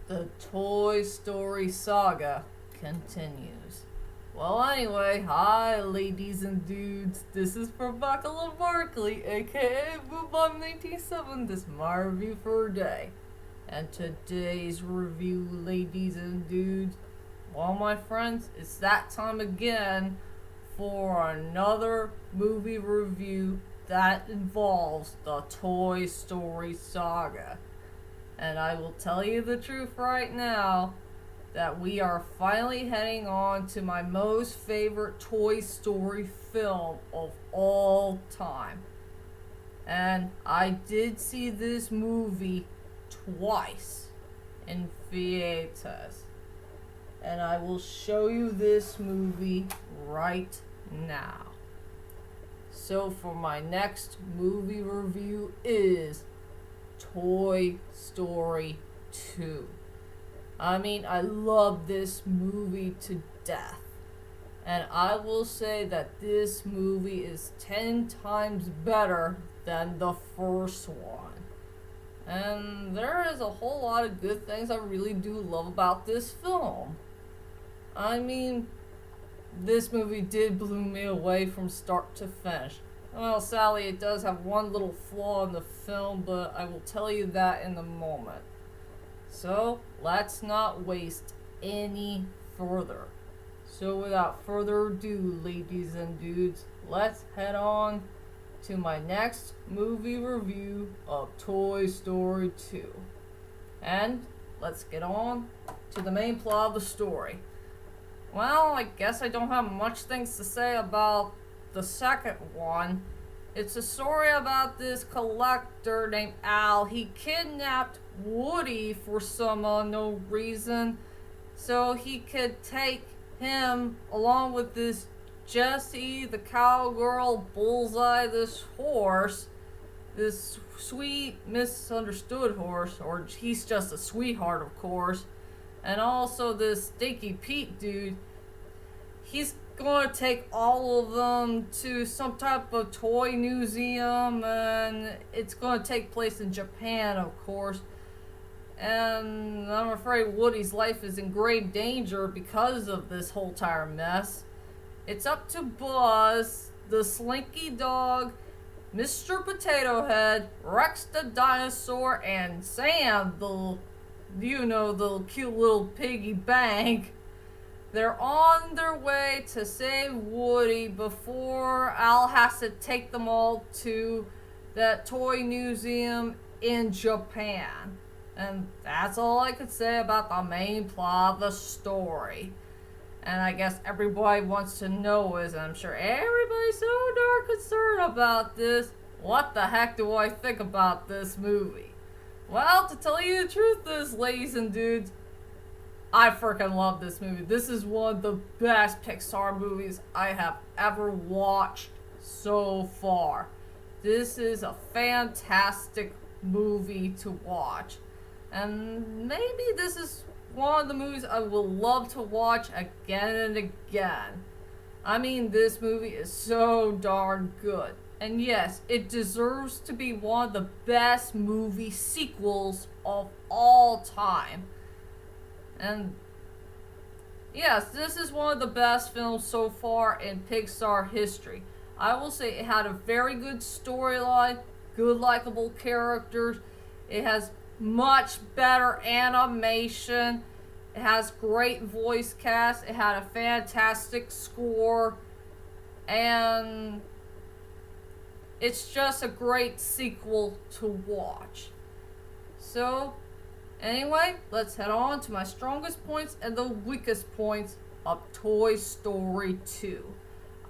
The Toy Story Saga continues. Well, anyway, hi, ladies and dudes. This is Buckle Barkley, aka Boobom 1987. This is my review for today. And today's review, ladies and dudes, well, my friends, it's that time again for another movie review that involves the Toy Story Saga. And I will tell you the truth right now that we are finally heading on to my most favorite Toy Story film of all time. And I did see this movie twice in theaters. And I will show you this movie right now. So for my next movie review is Toy Story 2. I love this movie to death. And I will say that this movie is 10 times better than the first one. And there is a whole lot of good things I really do love about this film. This movie did blow me away from start to finish. Well, sadly, it does have one little flaw in the film, but I will tell you that in a moment. So, let's not waste any further. So, without further ado, ladies and dudes, let's head on to my next movie review of Toy Story 2. And let's get on to the main plot of the story. Well, I guess I don't have much things to say about the second one. It's a story about this collector named Al. He kidnapped Woody for some unknown reason so he could take him along with this Jessie, the cowgirl, Bullseye, this horse, this sweet misunderstood horse, or he's just a sweetheart, of course, and also this Stinky Pete dude. He's going to take all of them to some type of toy museum, and it's going to take place in Japan, of course. And I'm afraid Woody's life is in grave danger because of this whole entire mess. It's up to Buzz, the Slinky Dog, Mr. Potato Head, Rex the Dinosaur, and Sam, the cute little piggy bank. They're on their way to save Woody before Al has to take them all to that toy museum in Japan. And that's all I could say about the main plot of the story. And I guess everybody wants to know is, and I'm sure everybody's so darn concerned about this, what the heck do I think about this movie? Well, to tell you the truth is, ladies and dudes, I freaking love this movie. This is one of the best Pixar movies I have ever watched so far. This is a fantastic movie to watch. And maybe this is one of the movies I will love to watch again and again. This movie is so darn good. And yes, it deserves to be one of the best movie sequels of all time. And yes, this is one of the best films so far in Pixar history. I will say it had a very good storyline, good likable characters. It has much better animation. It has great voice cast. It had a fantastic score. And it's just a great sequel to watch. So, anyway, let's head on to my strongest points and the weakest points of Toy Story 2.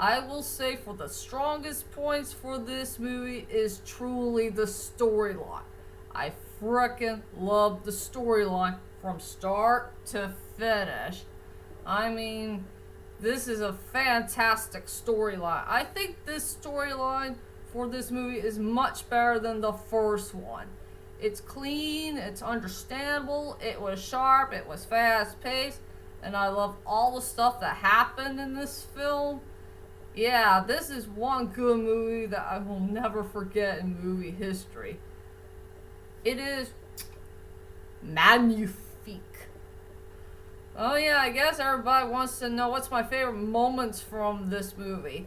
I will say for the strongest points for this movie is truly the storyline. I frickin' love the storyline from start to finish. This is a fantastic storyline. I think this storyline for this movie is much better than the first one. It's clean, it's understandable, it was sharp, it was fast paced, and I love all the stuff that happened in this film. Yeah, this is one good movie that I will never forget in movie history. It is magnifique. Oh yeah, I guess everybody wants to know what's my favorite moments from this movie.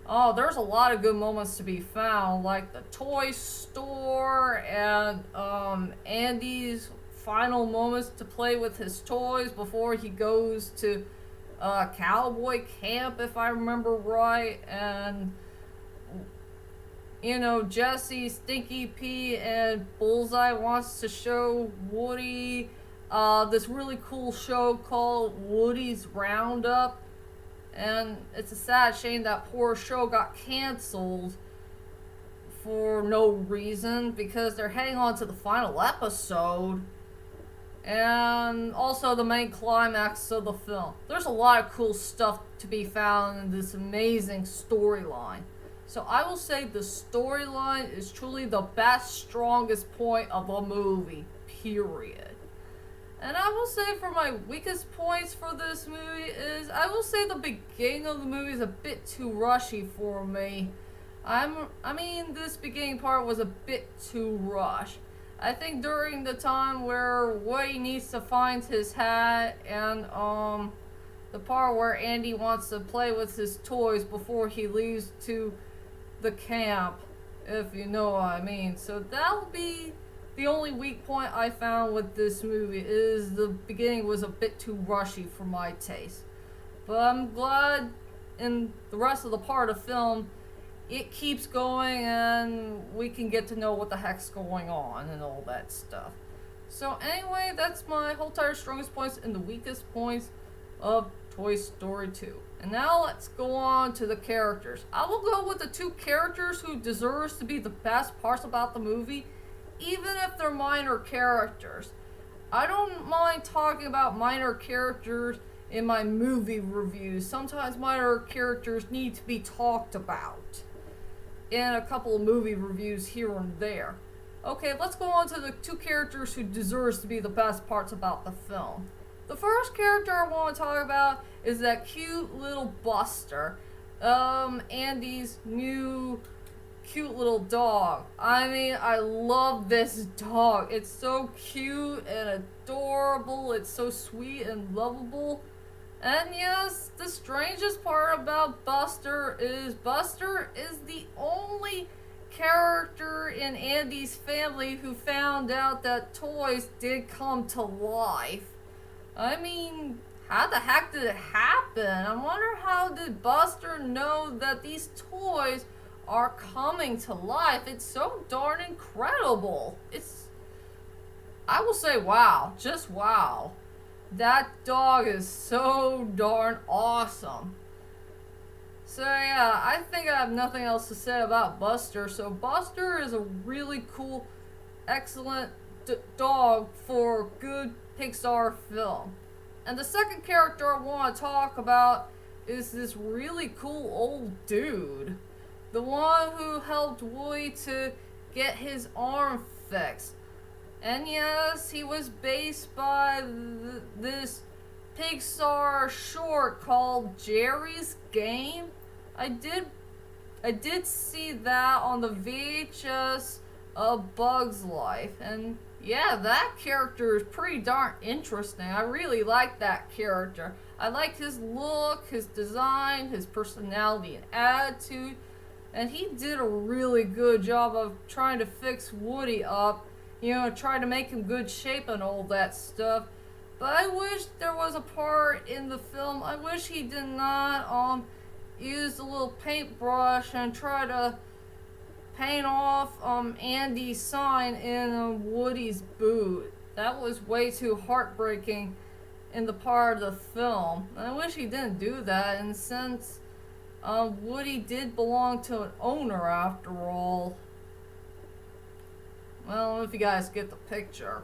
Oh, there's a lot of good moments to be found, like the toy store and Andy's final moments to play with his toys before he goes to cowboy camp, if I remember right, and Jesse, Stinky Pete, and Bullseye wants to show Woody this really cool show called Woody's Roundup. And it's a sad shame that poor show got canceled for no reason because they're heading on to the final episode and also the main climax of the film. There's a lot of cool stuff to be found in this amazing storyline. So I will say the storyline is truly the best, strongest point of the movie, period. And I will say for my weakest points for this movie is, I will say the beginning of the movie is a bit too rushy for me. This beginning part was a bit too rushed. I think during the time where Woody needs to find his hat and the part where Andy wants to play with his toys before he leaves to the camp, if you know what I mean. So that'll be the only weak point I found with this movie, is the beginning was a bit too rushy for my taste. But I'm glad in the rest of the part of the film it keeps going and we can get to know what the heck's going on and all that stuff. So anyway, that's my whole entire strongest points and the weakest points of Toy Story 2. And now let's go on to the characters. I will go with the two characters who deserves to be the best parts about the movie, even if they're minor characters. I don't mind talking about minor characters in my movie reviews. Sometimes minor characters need to be talked about in a couple of movie reviews here and there. Okay, let's go on to the two characters who deserves to be the best parts about the film. The first character I want to talk about is that cute little Buster, Andy's new cute little dog. I love this dog. It's so cute and adorable. It's so sweet and lovable. And yes, the strangest part about Buster is the only character in Andy's family who found out that toys did come to life. How the heck did it happen? I wonder, how did Buster know that these toys are coming to life? It's so darn incredible. I will say wow, just wow. That dog is so darn awesome. So yeah, I think I have nothing else to say about Buster. So Buster is a really cool, excellent dog for a good Pixar film. And the second character I want to talk about is this really cool old dude. The one who helped Woody to get his arm fixed. And yes, he was based by this Pixar short called Jerry's Game. I did see that on the VHS of Bug's Life, and yeah, that character is pretty darn interesting. I really like that character. I like his look, his design, his personality and attitude, and he did a really good job of trying to fix Woody up, trying to make him good shape and all that stuff. But I wish there was a part in the film, I wish he did not use a little paintbrush and try to paint off Andy's sign in Woody's boot. That was way too heartbreaking in the part of the film. I wish he didn't do that, and since Woody did belong to an owner after all. Well, I don't know if you guys get the picture.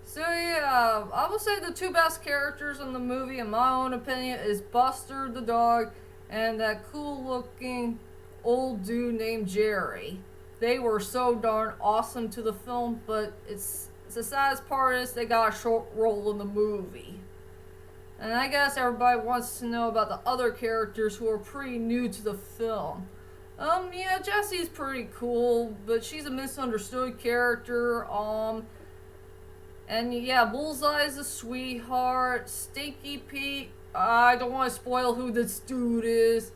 So yeah, I will say the two best characters in the movie, in my own opinion, is Buster the dog and that cool looking old dude named Jerry. They were so darn awesome to the film, but it's the saddest part is they got a short role in the movie. And I guess everybody wants to know about the other characters who are pretty new to the film. Yeah, Jessie's pretty cool, but she's a misunderstood character. And yeah, Bullseye's a sweetheart. Stinky Pete, I don't want to spoil who this dude is.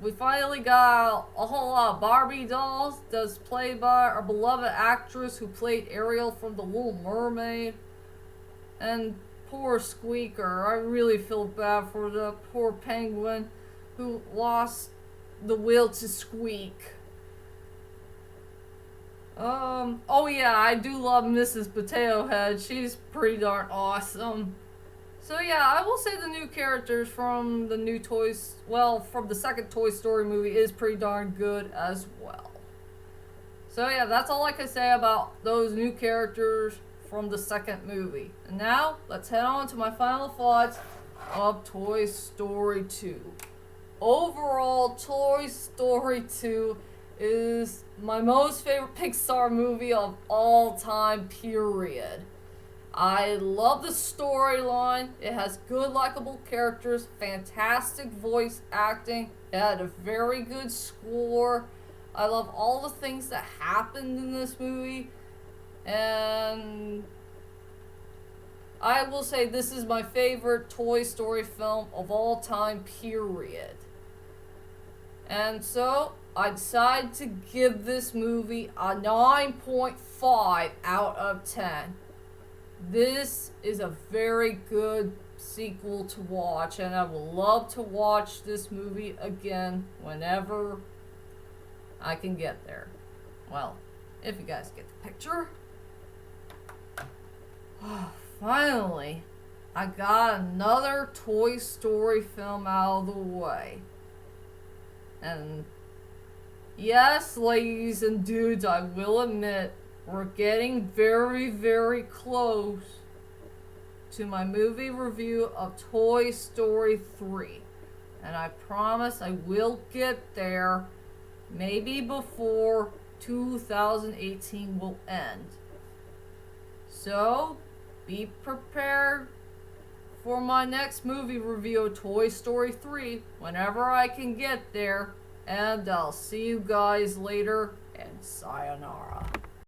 We finally got a whole lot of Barbie dolls that's played by our beloved actress who played Ariel from The Little Mermaid. And poor Squeaker, I really feel bad for the poor penguin who lost the will to squeak. Oh yeah, I do love Mrs. Potato Head. She's pretty darn awesome. So yeah, I will say the new characters from the new from the second Toy Story movie is pretty darn good as well. So yeah, that's all I can say about those new characters from the second movie. And now, let's head on to my final thoughts of Toy Story 2. Overall, Toy Story 2 is my most favorite Pixar movie of all time, period. I love the storyline. It has good, likable characters, fantastic voice acting. It had a very good score. I love all the things that happened in this movie. And I will say this is my favorite Toy Story film of all time, period. And so, I decided to give this movie a 9.5 out of 10. This is a very good sequel to watch, and I would love to watch this movie again whenever I can get there. Well, if you guys get the picture. Finally, I got another Toy Story film out of the way. And yes, ladies and dudes, I will admit, we're getting very, very close to my movie review of Toy Story 3. And I promise I will get there, maybe before 2018 will end. So, be prepared for my next movie review of Toy Story 3 whenever I can get there. And I'll see you guys later, and sayonara.